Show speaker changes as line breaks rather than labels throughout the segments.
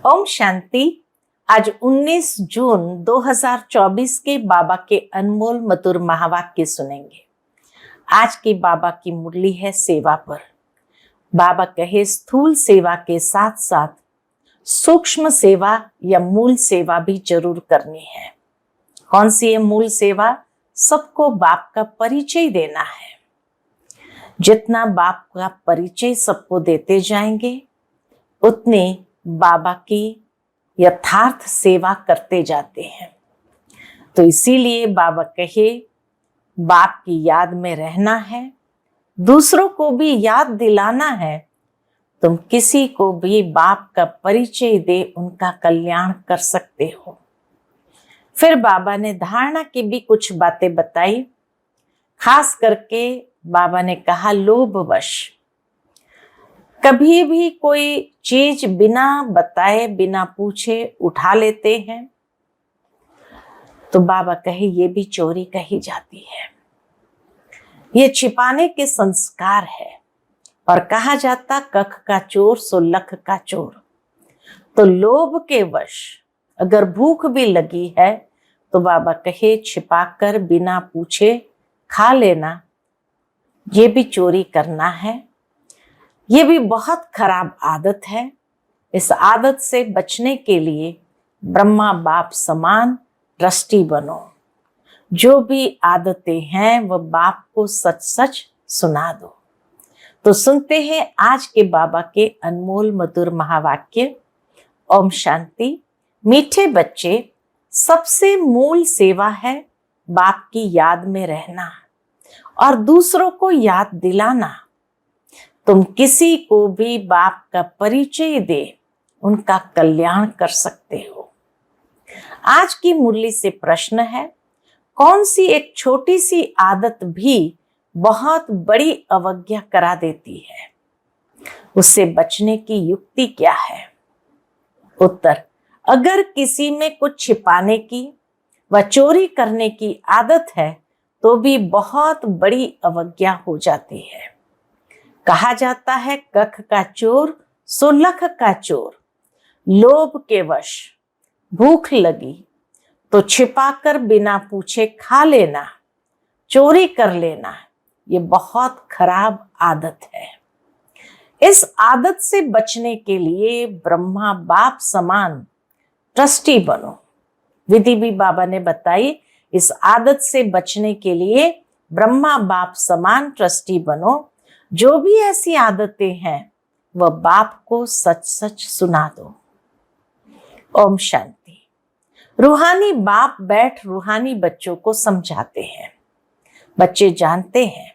ओम शांति। आज 19 जून 2024 के बाबा के अनमोल मधुर महावाक्य सुनेंगे। आज की बाबा की मुरली है सेवा पर। बाबा कहे स्थूल सेवा के साथ साथ सूक्ष्म सेवा या मूल सेवा भी जरूर करनी है। कौन सी है मूल सेवा? सबको बाप का परिचय देना है। जितना बाप का परिचय सबको देते जाएंगे उतने बाबा की यथार्थ सेवा करते जाते हैं। तो इसीलिए बाबा कहे बाप की याद में रहना है, दूसरों को भी याद दिलाना है। तुम किसी को भी बाप का परिचय दे उनका कल्याण कर सकते हो। फिर बाबा ने धारणा की भी कुछ बातें बताई। खास करके बाबा ने कहा लोभवश कभी भी कोई चीज बिना बताए बिना पूछे उठा लेते हैं तो बाबा कहे ये भी चोरी कही जाती है। ये छिपाने के संस्कार है और कहा जाता कख का चोर सो लख का चोर। तो लोभ के वश अगर भूख भी लगी है तो बाबा कहे छिपाकर बिना पूछे खा लेना, ये भी चोरी करना है। ये भी बहुत खराब आदत है। इस आदत से बचने के लिए ब्रह्मा बाप समान ट्रस्टी बनो। जो भी आदतें हैं वह बाप को सच सच सुना दो। तो सुनते हैं आज के बाबा के अनमोल मधुर महावाक्य। ओम शांति। मीठे बच्चे, सबसे मूल सेवा है बाप की याद में रहना और दूसरों को याद दिलाना। तुम किसी को भी बाप का परिचय दे उनका कल्याण कर सकते हो। आज की मुरली से प्रश्न है, कौन सी एक छोटी सी आदत भी बहुत बड़ी अवज्ञा करा देती है? उससे बचने की युक्ति क्या है? उत्तर, अगर किसी में कुछ छिपाने की व चोरी करने की आदत है तो भी बहुत बड़ी अवज्ञा हो जाती है। कहा जाता है कख का चोर सो लख का चोर। लोभ के वश भूख लगी तो छिपाकर बिना पूछे खा लेना, चोरी कर लेना, ये बहुत खराब आदत है। इस आदत से बचने के लिए ब्रह्मा बाप समान ट्रस्टी बनो। विधि भी बाबा ने बताई। इस आदत से बचने के लिए ब्रह्मा बाप समान ट्रस्टी बनो। जो भी ऐसी आदतें हैं वह बाप को सच सच सुना दो। ओम शांति। रूहानी बाप बैठ रूहानी बच्चों को समझाते हैं। बच्चे जानते हैं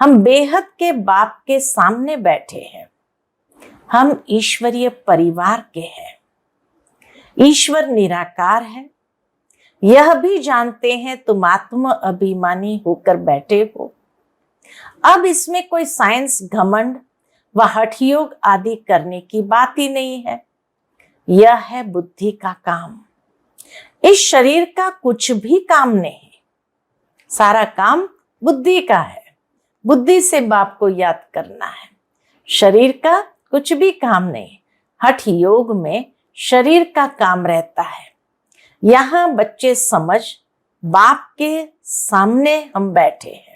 हम बेहद के बाप के सामने बैठे हैं। हम ईश्वरीय परिवार के हैं। ईश्वर निराकार है। यह भी जानते हैं तुम आत्म अभिमानी होकर बैठे हो। अब इसमें कोई साइंस घमंड व हठयोग आदि करने की बात ही नहीं है। यह है बुद्धि का काम। इस शरीर का कुछ भी काम नहीं, सारा काम बुद्धि का है। बुद्धि से बाप को याद करना है। शरीर का कुछ भी काम नहीं। हठ योग में शरीर का काम रहता है। यहाँ बच्चे समझ बाप के सामने हम बैठे हैं।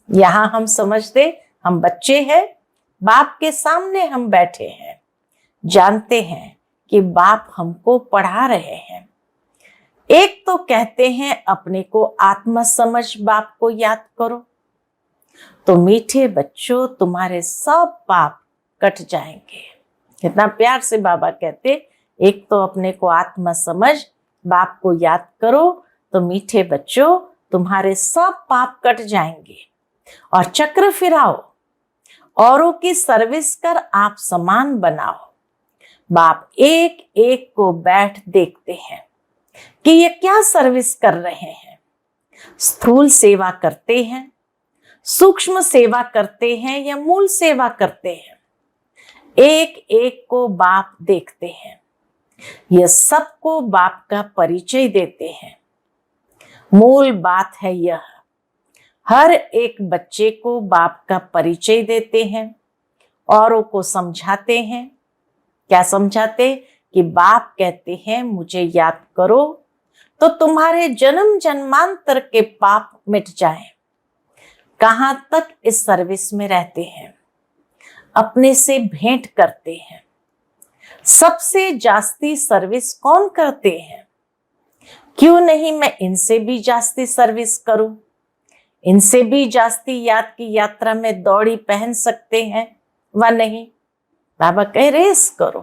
यहाँ हम समझते हम बच्चे हैं, बाप के सामने हम बैठे हैं। जानते हैं कि बाप हमको पढ़ा रहे हैं। एक तो कहते हैं अपने को आत्मा समझ बाप को याद करो। तो मीठे बच्चों, तुम्हारे सब पाप कट जाएंगे। कितना प्यार से बाबा कहते, एक तो अपने को आत्मा समझ बाप को याद करो तो मीठे बच्चों तुम्हारे सब पाप कट जाएंगे और चक्र फिराओ, औरों की सर्विस कर आप समान बनाओ। बाप एक एक को बैठ देखते हैं कि ये क्या सर्विस कर रहे हैं। स्थूल सेवा करते हैं, सूक्ष्म सेवा करते हैं या मूल सेवा करते हैं। एक एक को बाप देखते हैं। यह सबको बाप का परिचय देते हैं। मूल बात है यह, हर एक बच्चे को बाप का परिचय देते हैं, औरों को समझाते हैं। क्या समझाते? कि बाप कहते हैं मुझे याद करो तो तुम्हारे जन्म जन्मांतर के पाप मिट जाएं। कहां तक इस सर्विस में रहते हैं, अपने से भेंट करते हैं। सबसे जास्ती सर्विस कौन करते हैं? क्यों नहीं मैं इनसे भी जास्ती सर्विस करूं, इनसे भी जास्ती याद की यात्रा में दौड़ी पहन सकते हैं व नहीं। बाबा कह रेस करो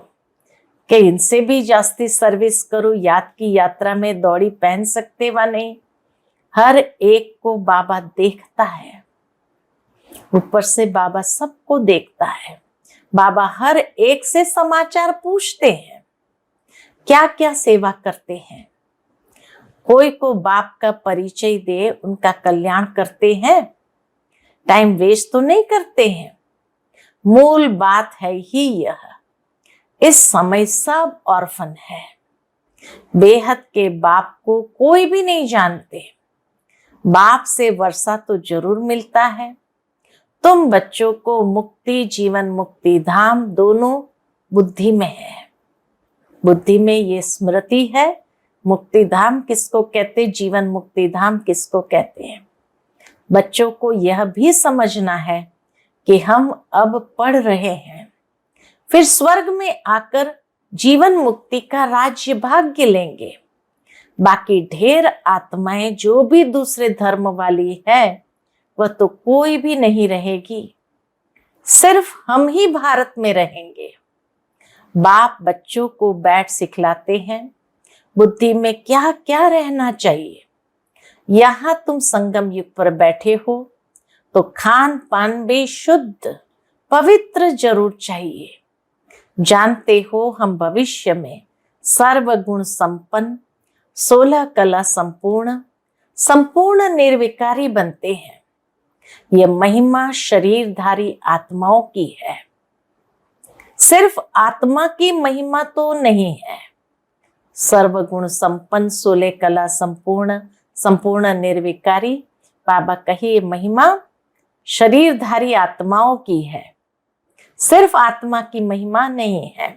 कि इनसे भी जास्ती सर्विस करो, याद की यात्रा में दौड़ी पहन सकते व नहीं। हर एक को बाबा देखता है, ऊपर से बाबा सबको देखता है। बाबा हर एक से समाचार पूछते हैं, क्या क्या सेवा करते हैं। कोई को बाप का परिचय दे, उनका कल्याण करते हैं, टाइम वेस्ट तो नहीं करते हैं। मूल बात है ही यह, इस समय सब ऑर्फन है, बेहद के बाप को कोई भी नहीं जानते। बाप से वर्षा तो जरूर मिलता है। तुम बच्चों को मुक्ति, जीवन मुक्ति धाम दोनों बुद्धि में है। बुद्धि में ये स्मृति है, मुक्ति धाम किसको कहते, जीवन मुक्ति धाम किसको कहते हैं। बच्चों को यह भी समझना है कि हम अब पढ़ रहे हैं, फिर स्वर्ग में आकर जीवन मुक्ति का राज्य भाग्य लेंगे। बाकी ढेर आत्माएं जो भी दूसरे धर्म वाली है वह तो कोई भी नहीं रहेगी, सिर्फ हम ही भारत में रहेंगे। बाप बच्चों को बैठ सिखलाते हैं बुद्धि में क्या क्या रहना चाहिए। यहां तुम संगम युग पर बैठे हो तो खान पान भी शुद्ध पवित्र जरूर चाहिए। जानते हो हम भविष्य में सर्वगुण संपन्न, 16 कला संपूर्ण, संपूर्ण निर्विकारी बनते हैं। यह महिमा शरीरधारी आत्माओं की है, सिर्फ आत्मा की महिमा तो नहीं है। सर्वगुण संपन्न, 16 कला संपूर्ण, संपूर्ण निर्विकारी, बाबा कहे महिमा शरीरधारी आत्माओं की है, सिर्फ आत्मा की महिमा नहीं है।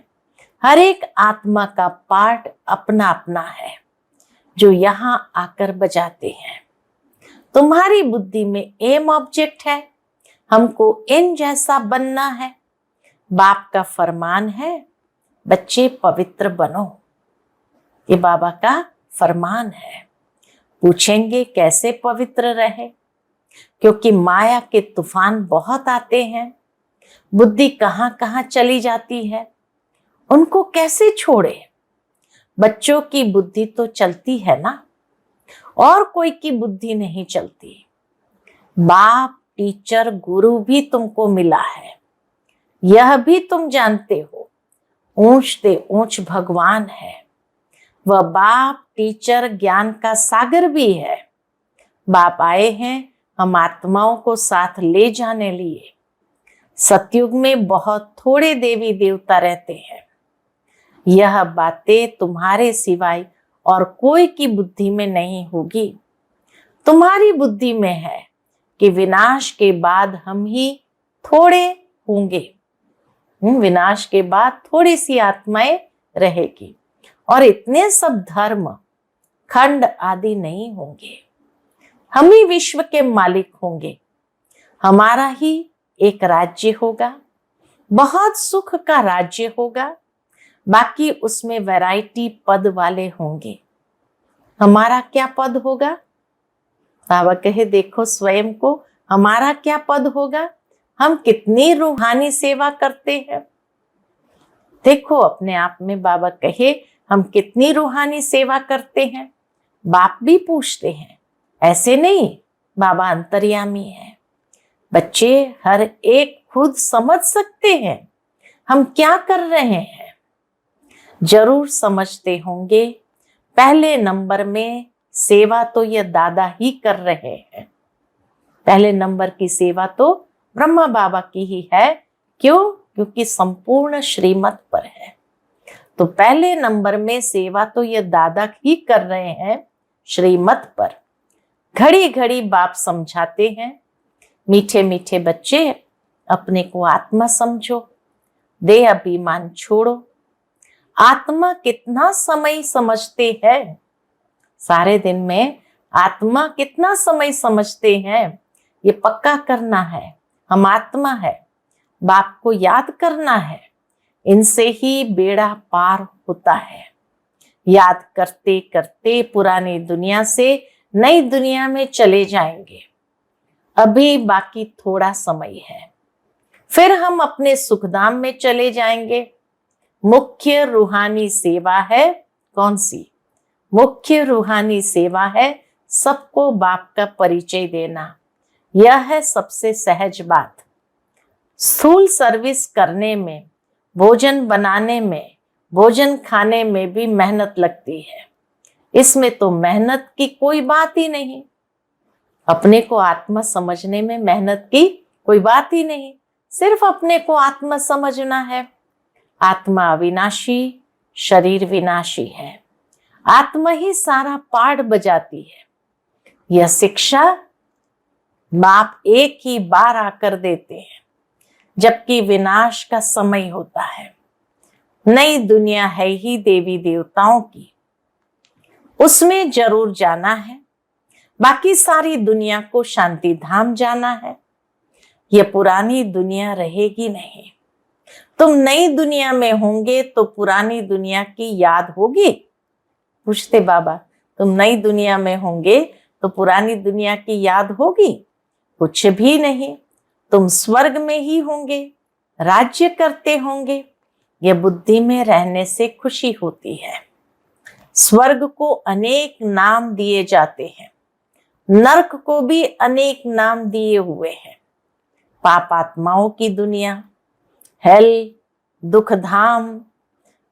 हर एक आत्मा का पार्ट अपना अपना है जो यहाँ आकर बजाते हैं। तुम्हारी बुद्धि में एम ऑब्जेक्ट है, हमको इन जैसा बनना है। बाप का फरमान है बच्चे पवित्र बनो, ये बाबा का फरमान है। पूछेंगे कैसे पवित्र रहे, क्योंकि माया के तूफान बहुत आते हैं, बुद्धि कहां कहां चली जाती है, उनको कैसे छोड़े। बच्चों की बुद्धि तो चलती है ना, और कोई की बुद्धि नहीं चलती। बाप, टीचर, गुरु भी तुमको मिला है, यह भी तुम जानते हो। ऊंच ते ऊंच भगवान है, वह बाप, टीचर, ज्ञान का सागर भी है। बाप आए हैं हम आत्माओं को साथ ले जाने लिए। सतयुग में बहुत थोड़े देवी देवता रहते हैं। यह बातें तुम्हारे सिवाय और कोई की बुद्धि में नहीं होगी। तुम्हारी बुद्धि में है कि विनाश के बाद हम ही थोड़े होंगे। विनाश के बाद थोड़ी सी आत्माएं रहेगी और इतने सब धर्म खंड आदि नहीं होंगे। हम ही विश्व के मालिक होंगे, हमारा ही एक राज्य होगा, बहुत सुख का राज्य होगा। बाकी उसमें वैरायटी पद वाले होंगे। हमारा क्या पद होगा? बाबा कहे देखो स्वयं को, हमारा क्या पद होगा? हम कितनी रूहानी सेवा करते हैं। देखो अपने आप में, बाबा कहे हम कितनी रूहानी सेवा करते हैं। बाप भी पूछते हैं, ऐसे नहीं, बाबा अंतर्यामी है। बच्चे हर एक खुद समझ सकते हैं हम क्या कर रहे हैं। जरूर समझते होंगे पहले नंबर में सेवा तो ये दादा ही कर रहे हैं। पहले नंबर की सेवा तो ब्रह्मा बाबा की ही है। क्यों? क्योंकि संपूर्ण श्रीमत पर है। तो पहले नंबर में सेवा तो ये दादा ही कर रहे हैं श्रीमत पर। घड़ी घड़ी बाप समझाते हैं, मीठे मीठे बच्चे अपने को आत्मा समझो, देह अभिमान छोड़ो। आत्मा कितना समय समझते हैं? सारे दिन में आत्मा कितना समय समझते हैं? ये पक्का करना है। हम आत्मा है, बाप को याद करना है। इनसे ही बेड़ा पार होता है। याद करते करते पुरानी दुनिया से नई दुनिया में चले जाएंगे। अभी बाकी थोड़ा समय है, फिर हम अपने सुखधाम में चले जाएंगे। मुख्य रूहानी सेवा है कौन सी? मुख्य रूहानी सेवा है सबको बाप का परिचय देना। यह है सबसे सहज बात। स्थूल सर्विस करने में, भोजन बनाने में, भोजन खाने में भी मेहनत लगती है। इसमें तो मेहनत की कोई बात ही नहीं। अपने को आत्मा समझने में मेहनत की कोई बात ही नहीं। सिर्फ अपने को आत्मा समझना है। आत्मा अविनाशी, शरीर विनाशी है। आत्मा ही सारा पाठ बजाती है। यह शिक्षा बाप एक ही बार आकर देते हैं, जबकि विनाश का समय होता है। नई दुनिया है ही देवी देवताओं की, उसमें जरूर जाना है। बाकी सारी दुनिया को शांति धाम जाना है। यह पुरानी दुनिया रहेगी नहीं। तुम नई दुनिया में होंगे तो पुरानी दुनिया की याद होगी? पूछते बाबा, तुम नई दुनिया में होंगे तो पुरानी दुनिया की याद होगी? कुछ भी नहीं। तुम स्वर्ग में ही होंगे, राज्य करते होंगे। यह बुद्धि में रहने से खुशी होती है। स्वर्ग को अनेक नाम दिए जाते हैं, नरक को भी अनेक नाम दिए हुए हैं। पापात्माओं की दुनिया, हेल, दुख धाम।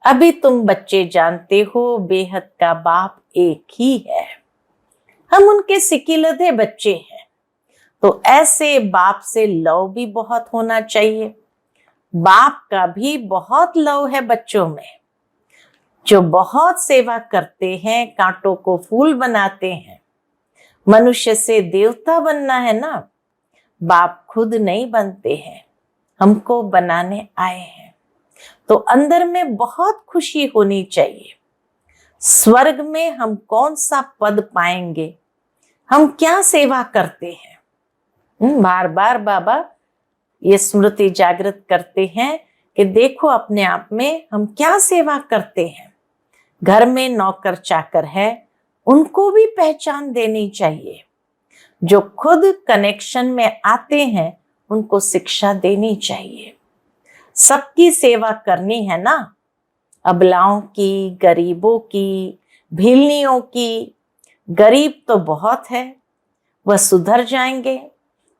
अभी तुम बच्चे जानते हो बेहद का बाप एक ही है। हम उनके सिकिलधे बच्चे हैं। तो ऐसे बाप से लव भी बहुत होना चाहिए। बाप का भी बहुत लव है बच्चों में, जो बहुत सेवा करते हैं, कांटों को फूल बनाते हैं। मनुष्य से देवता बनना है ना। बाप खुद नहीं बनते हैं, हमको बनाने आए हैं। तो अंदर में बहुत खुशी होनी चाहिए। स्वर्ग में हम कौन सा पद पाएंगे? हम क्या सेवा करते हैं? बार बार बाबा ये स्मृति जागृत करते हैं कि देखो अपने आप में हम क्या सेवा करते हैं। घर में नौकर चाकर है, उनको भी पहचान देनी चाहिए। जो खुद कनेक्शन में आते हैं उनको शिक्षा देनी चाहिए। सबकी सेवा करनी है ना, अबलाओं की, गरीबों की, भीलनियों की। गरीब तो बहुत है, वह सुधर जाएंगे,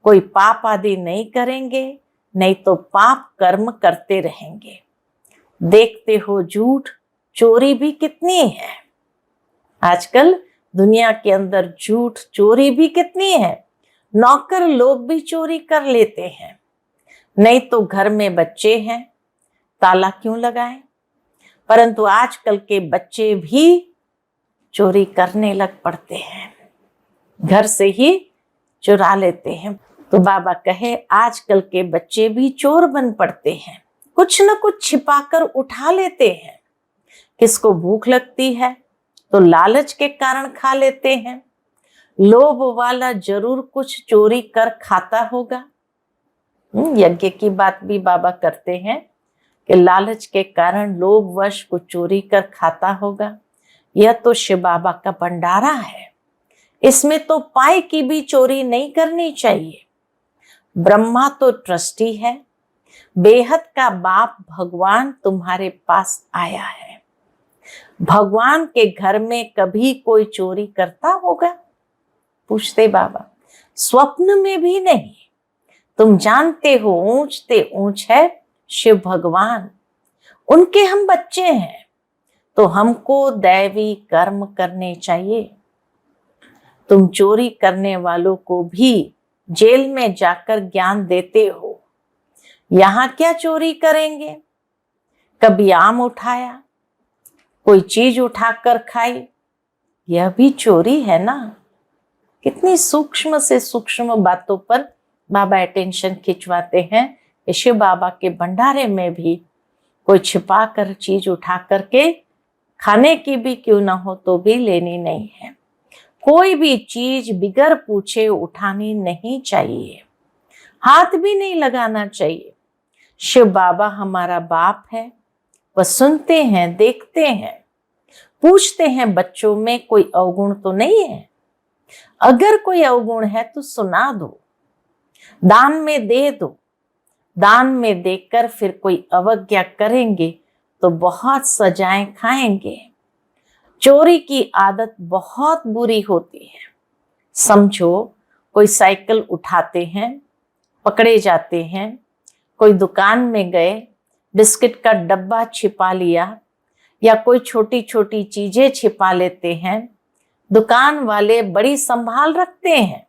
कोई पाप आदि नहीं करेंगे, नहीं तो पाप कर्म करते रहेंगे। देखते हो झूठ चोरी भी कितनी है आजकल दुनिया के अंदर। झूठ चोरी भी कितनी है। नौकर लोग भी चोरी कर लेते हैं। नहीं तो घर में बच्चे हैं, ताला क्यों लगाएं? परंतु आजकल के बच्चे भी चोरी करने लग पड़ते हैं, घर से ही चुरा लेते हैं। तो बाबा कहे आजकल के बच्चे भी चोर बन पड़ते हैं, कुछ न कुछ छिपाकर उठा लेते हैं। किसको भूख लगती है तो लालच के कारण खा लेते हैं। लोभ वाला जरूर कुछ चोरी कर खाता होगा। यज्ञ की बात भी बाबा करते हैं कि लालच के कारण लोभवश कुछ चोरी कर खाता होगा। यह तो शिव बाबा का भंडारा है, इसमें तो पाई की भी चोरी नहीं करनी चाहिए। ब्रह्मा तो ट्रस्टी है, बेहद का बाप भगवान तुम्हारे पास आया है। भगवान के घर में कभी कोई चोरी करता होगा? पूछते बाबा। स्वप्न में भी नहीं। तुम जानते हो ऊंचते ऊंच है शिव भगवान, उनके हम बच्चे हैं। तो हमको दैवी कर्म करने चाहिए। तुम चोरी करने वालों को भी जेल में जाकर ज्ञान देते हो। यहां क्या चोरी करेंगे? कभी आम उठाया, कोई चीज उठाकर खाई, यह भी चोरी है ना। कितनी सूक्ष्म से सूक्ष्म बातों पर बाबा अटेंशन खिंचवाते हैं। शिव बाबा के भंडारे में भी कोई छिपा कर चीज उठा करके खाने की भी क्यों ना हो तो भी लेनी नहीं है। कोई भी चीज बिगर पूछे उठानी नहीं चाहिए, हाथ भी नहीं लगाना चाहिए। शिव बाबा हमारा बाप है, वह सुनते हैं, देखते हैं, पूछते हैं बच्चों में कोई अवगुण तो नहीं है। अगर कोई अवगुण है तो सुना दो, दान में दे दो। दान में देकर फिर कोई अवज्ञा करेंगे तो बहुत सजाएं खाएंगे। चोरी की आदत बहुत बुरी होती है। समझो कोई साइकिल उठाते हैं, पकड़े जाते हैं। कोई दुकान में गए, बिस्किट का डब्बा छिपा लिया या कोई छोटी छोटी चीजें छिपा लेते हैं, दुकान वाले बड़ी संभाल रखते हैं।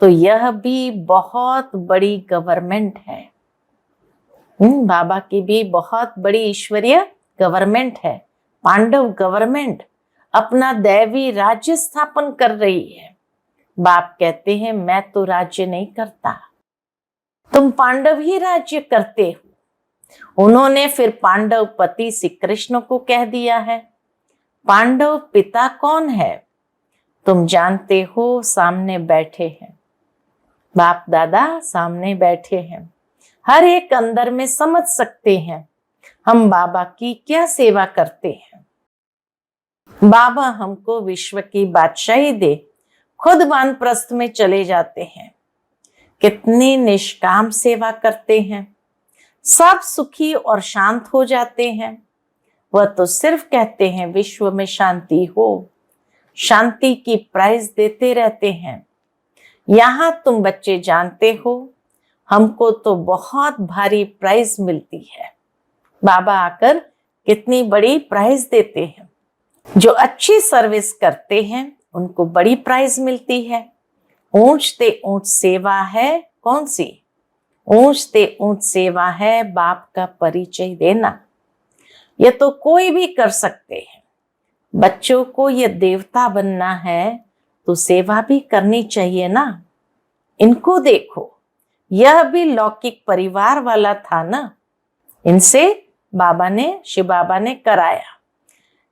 तो यह भी बहुत बड़ी गवर्नमेंट है। बाबा की भी बहुत बड़ी ईश्वरीय गवर्नमेंट है। पांडव गवर्नमेंट अपना दैवी राज्य स्थापन कर रही है। बाप कहते हैं मैं तो राज्य नहीं करता, तुम पांडव ही राज्य करते हो। उन्होंने फिर पांडव पति श्री कृष्ण को कह दिया है। पांडव पिता कौन है तुम जानते हो, सामने बैठे हैं। बाप दादा सामने बैठे हैं, हर एक अंदर में समझ सकते हैं हम बाबा की क्या सेवा करते हैं। बाबा हमको विश्व की बादशाही दे, खुद वानप्रस्थ में चले जाते हैं, कितनी निष्काम सेवा करते हैं, सब सुखी और शांत हो जाते हैं। वह तो सिर्फ कहते हैं विश्व में शांति हो, शांति की प्राइज देते रहते हैं। यहाँ तुम बच्चे जानते हो हमको तो बहुत भारी प्राइज मिलती है। बाबा आकर कितनी बड़ी प्राइज देते हैं। जो अच्छी सर्विस करते हैं उनको बड़ी प्राइज मिलती है। ऊंचते ऊंच सेवा है कौन सी? ऊंचते ऊंच सेवा है बाप का परिचय देना। ये तो कोई भी कर सकते हैं। बच्चों को ये देवता बनना है तो सेवा भी करनी चाहिए ना। इनको देखो, यह भी लौकिक परिवार वाला था ना, इनसे बाबा ने, शिव बाबा ने कराया।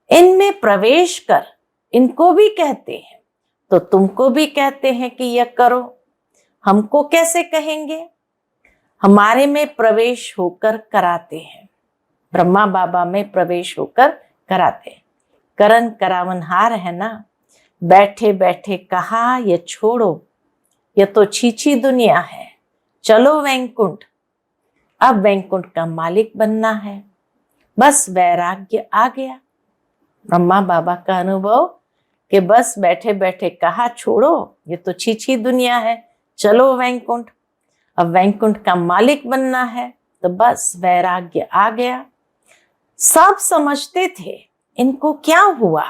इनमें प्रवेश कर, इनको भी कहते हैं तो तुमको भी कहते हैं कि यह करो। हमको कैसे कहेंगे? हमारे में प्रवेश होकर कराते हैं। ब्रह्मा बाबा में प्रवेश होकर कराते हैं। करण करावनहार है ना। बैठे बैठे कहा ये छोड़ो, ये तो छीछी दुनिया है, चलो वैकुंठ। अब वैकुंठ का मालिक बनना है, बस वैराग्य आ गया। ब्रह्मा बाबा का अनुभव कि बस बैठे बैठे कहा छोड़ो, ये तो छीछी दुनिया है, चलो वैकुंठ। अब वैकुंठ का मालिक बनना है तो बस वैराग्य आ गया। सब समझते थे इनको क्या हुआ,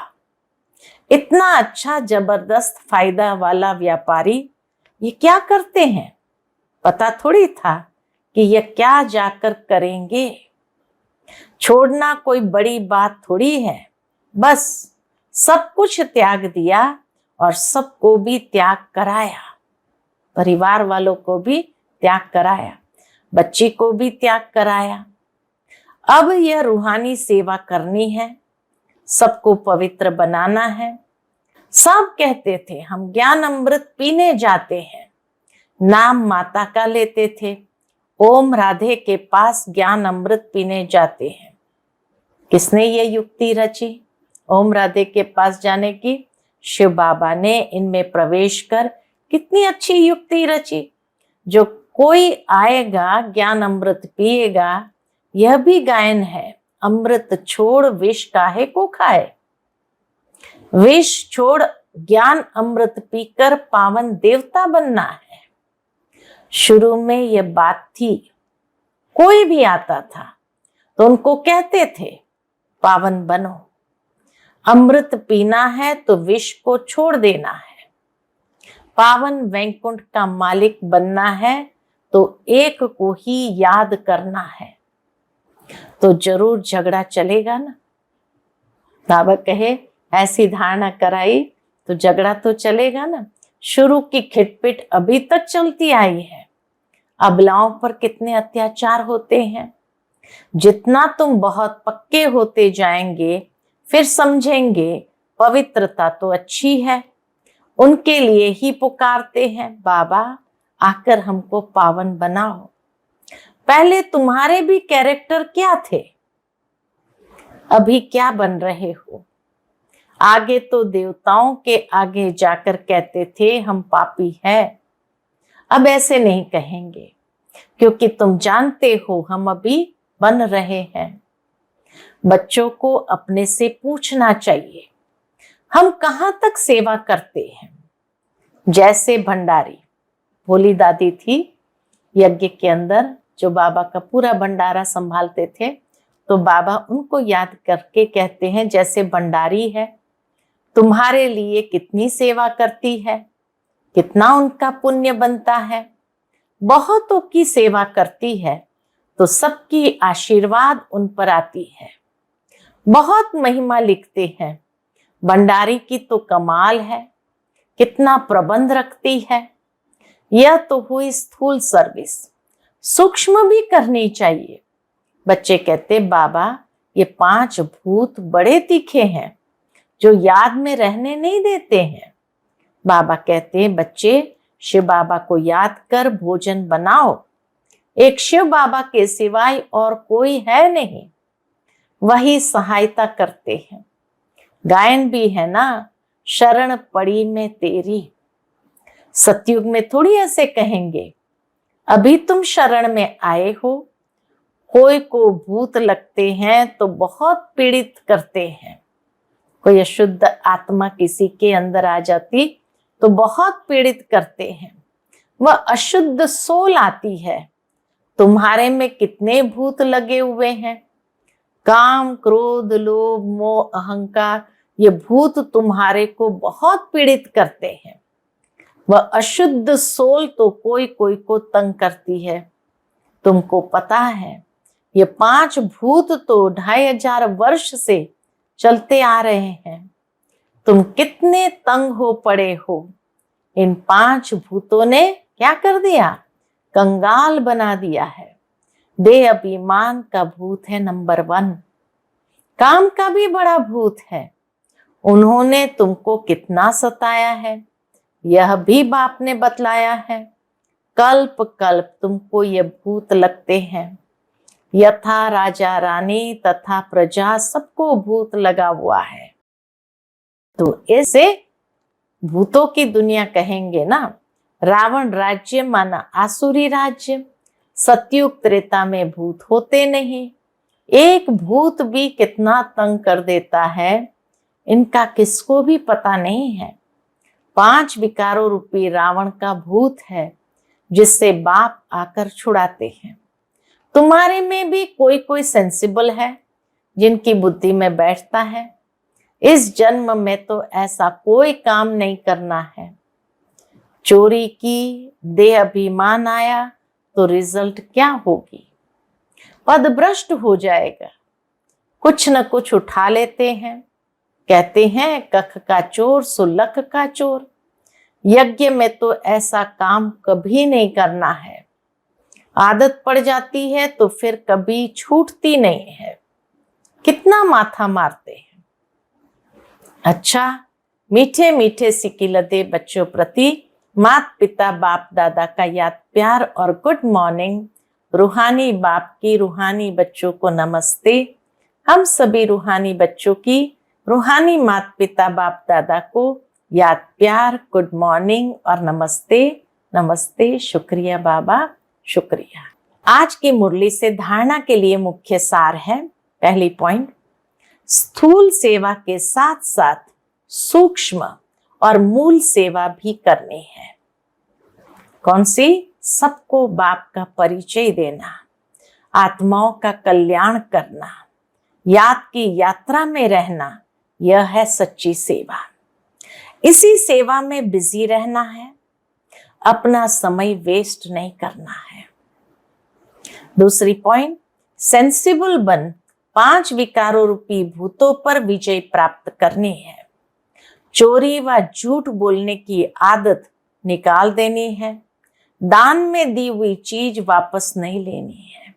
इतना अच्छा जबरदस्त फायदा वाला व्यापारी ये क्या करते हैं। पता थोड़ी था कि ये क्या जाकर करेंगे। छोड़ना कोई बड़ी बात थोड़ी है, बस सब कुछ त्याग दिया और सबको भी त्याग कराया। परिवार वालों को भी त्याग कराया, बच्ची को भी त्याग कराया। अब यह रूहानी सेवा करनी है, सबको पवित्र बनाना है। सब कहते थे हम ज्ञान अमृत पीने जाते हैं, नाम माता का लेते थे, ओम राधे के पास ज्ञान अमृत पीने जाते हैं। किसने ये युक्ति रची ओम राधे के पास जाने की? शिव बाबा ने इनमें प्रवेश कर कितनी अच्छी युक्ति रची। जो कोई आएगा ज्ञान अमृत पिएगा, यह भी गायन है, अमृत छोड़ विष काहे को खाए। विष छोड़ ज्ञान अमृत पीकर पावन देवता बनना है। शुरू में यह बात थी, कोई भी आता था तो उनको कहते थे पावन बनो, अमृत पीना है तो विष को छोड़ देना है, पावन वैकुंठ का मालिक बनना है तो एक को ही याद करना है। तो जरूर झगड़ा चलेगा ना। बाबा कहे ऐसी धारणा कराई तो झगड़ा तो चलेगा ना। शुरू की खिटपिट अभी तक चलती आई है। अबलाओं पर कितने अत्याचार होते हैं। जितना तुम बहुत पक्के होते जाएंगे फिर समझेंगे पवित्रता तो अच्छी है। उनके लिए ही पुकारते हैं, बाबा आकर हमको पावन बनाओ। पहले तुम्हारे भी कैरेक्टर क्या थे, अभी क्या बन रहे हो? आगे तो देवताओं के आगे जाकर कहते थे हम पापी हैं, अब ऐसे नहीं कहेंगे, क्योंकि तुम जानते हो हम अभी बन रहे हैं। बच्चों को अपने से पूछना चाहिए हम कहां तक सेवा करते हैं। जैसे भंडारी, भोली दादी थी यज्ञ के अंदर जो बाबा का पूरा भंडारा संभालते थे, तो बाबा उनको याद करके कहते हैं जैसे भंडारी है तुम्हारे लिए कितनी सेवा करती है, कितना उनका पुण्य बनता है। बहुतों की सेवा करती है तो सबकी आशीर्वाद उन पर आती है। बहुत महिमा लिखते हैं, भंडारी की तो कमाल है, कितना प्रबंध रखती है। यह तो हुई स्थूल सर्विस, सूक्ष्म भी करनी चाहिए। बच्चे कहते बाबा ये 5 भूत बड़े तीखे हैं जो याद में रहने नहीं देते हैं। बाबा कहते हैं बच्चे शिव बाबा को याद कर भोजन बनाओ, एक शिव बाबा के सिवाय और कोई है नहीं, वही सहायता करते हैं। गायन भी है ना, शरण पड़ी में तेरी। सतयुग में थोड़ी ऐसे कहेंगे, अभी तुम शरण में आए हो। कोई को भूत लगते हैं तो बहुत पीड़ित करते हैं। कोई अशुद्ध आत्मा किसी के अंदर आ जाती तो बहुत पीड़ित करते हैं। वह अशुद्ध सोल आती है। तुम्हारे में कितने भूत लगे हुए हैं, काम क्रोध लोभ मोह अहंकार, ये भूत तुम्हारे को बहुत पीड़ित करते हैं। वह अशुद्ध सोल तो कोई कोई को तंग करती है। तुमको पता है ये 5 भूत तो 2500 वर्ष से चलते आ रहे हैं। तुम कितने तंग हो पड़े हो। इन 5 भूतों ने क्या कर दिया, कंगाल बना दिया है। देह अभिमान का भूत है नंबर 1। काम का भी बड़ा भूत है। उन्होंने तुमको कितना सताया है, यह भी बाप ने बतलाया है। कल्प कल्प तुमको ये भूत लगते हैं। यथा राजा रानी तथा प्रजा सबको भूत लगा हुआ है। तो ऐसे भूतों की दुनिया कहेंगे ना। रावण राज्य माना आसुरी राज्य। सतयुग त्रेता में भूत होते नहीं। एक भूत भी कितना तंग कर देता है, इनका किसको भी पता नहीं है। 5 विकारों रूपी रावण का भूत है जिससे बाप आकर छुड़ाते हैं। तुम्हारे में भी कोई कोई सेंसिबल है जिनकी बुद्धि में बैठता है, इस जन्म में तो ऐसा कोई काम नहीं करना है। चोरी की, देह अभिमान आया तो रिजल्ट क्या होगी, पदभ्रष्ट हो जाएगा। कुछ न कुछ उठा लेते हैं, कहते हैं कख का चोर सो लख का चोर। यज्ञ में तो ऐसा काम कभी नहीं करना है। आदत पड़ जाती है तो फिर कभी छूटती नहीं है। कितना माथा मारते हैं। अच्छा, मीठे मीठे सिकिलते बच्चों प्रति माता पिता बाप दादा का याद प्यार और गुड मॉर्निंग। रूहानी बाप की रूहानी बच्चों को नमस्ते। हम सभी रूहानी बच्चों की रूहानी माता पिता बाप दादा को याद प्यार, गुड मॉर्निंग और नमस्ते। नमस्ते, शुक्रिया बाबा, शुक्रिया। आज की मुरली से धारणा के लिए मुख्य सार है। पहली पॉइंट, स्थूल सेवा के साथ साथ सूक्ष्म और मूल सेवा भी करनी है। कौन सी? सबको बाप का परिचय देना, आत्माओं का कल्याण करना, याद की यात्रा में रहना, यह है सच्ची सेवा। इसी सेवा में बिजी रहना है, अपना समय वेस्ट नहीं करना है। दूसरी पॉइंट, सेंसिबल बन 5 विकारों रूपी भूतों पर विजय प्राप्त करनी है। चोरी व झूठ बोलने की आदत निकाल देनी है। दान में दी हुई चीज वापस नहीं लेनी है।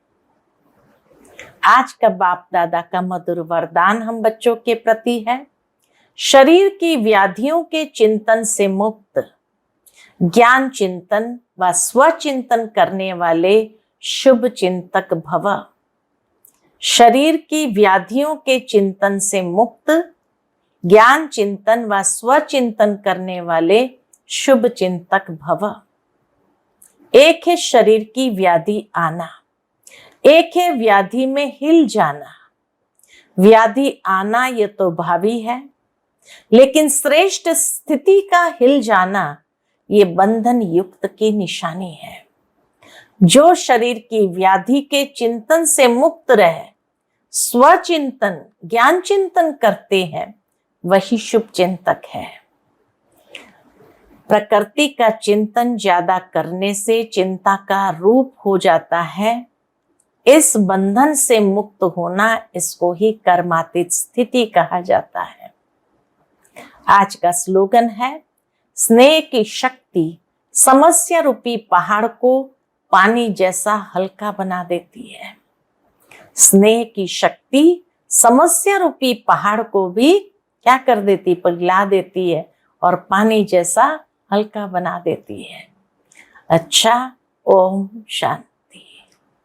आज का बाप दादा का मधुर वरदान हम बच्चों के प्रति है, शरीर की व्याधियों के चिंतन से मुक्त, ज्ञान चिंतन व स्वचिंतन करने वाले शुभ चिंतक भव। शरीर की व्याधियों के चिंतन से मुक्त, ज्ञान चिंतन व स्वचिंतन करने वाले शुभ चिंतक भव। एक है शरीर की व्याधि आना, एक है व्याधि में हिल जाना। व्याधि आना ये तो भावी है, लेकिन श्रेष्ठ स्थिति का हिल जाना ये बंधन युक्त की निशानी है। जो शरीर की व्याधि के चिंतन से मुक्त रहे, स्वचिंतन ज्ञान चिंतन करते हैं, वही शुभ चिंतक है। प्रकृति का चिंतन ज्यादा करने से चिंता का रूप हो जाता है। इस बंधन से मुक्त होना, इसको ही कर्मातीत स्थिति कहा जाता है। आज का स्लोगन है, स्नेह की शक्ति समस्या रूपी पहाड़ को पानी जैसा हल्का बना देती है। स्नेह की शक्ति समस्या रूपी पहाड़ को भी क्या कर देती, पिघला देती है और पानी जैसा हल्का बना देती है। अच्छा, ओम शांति।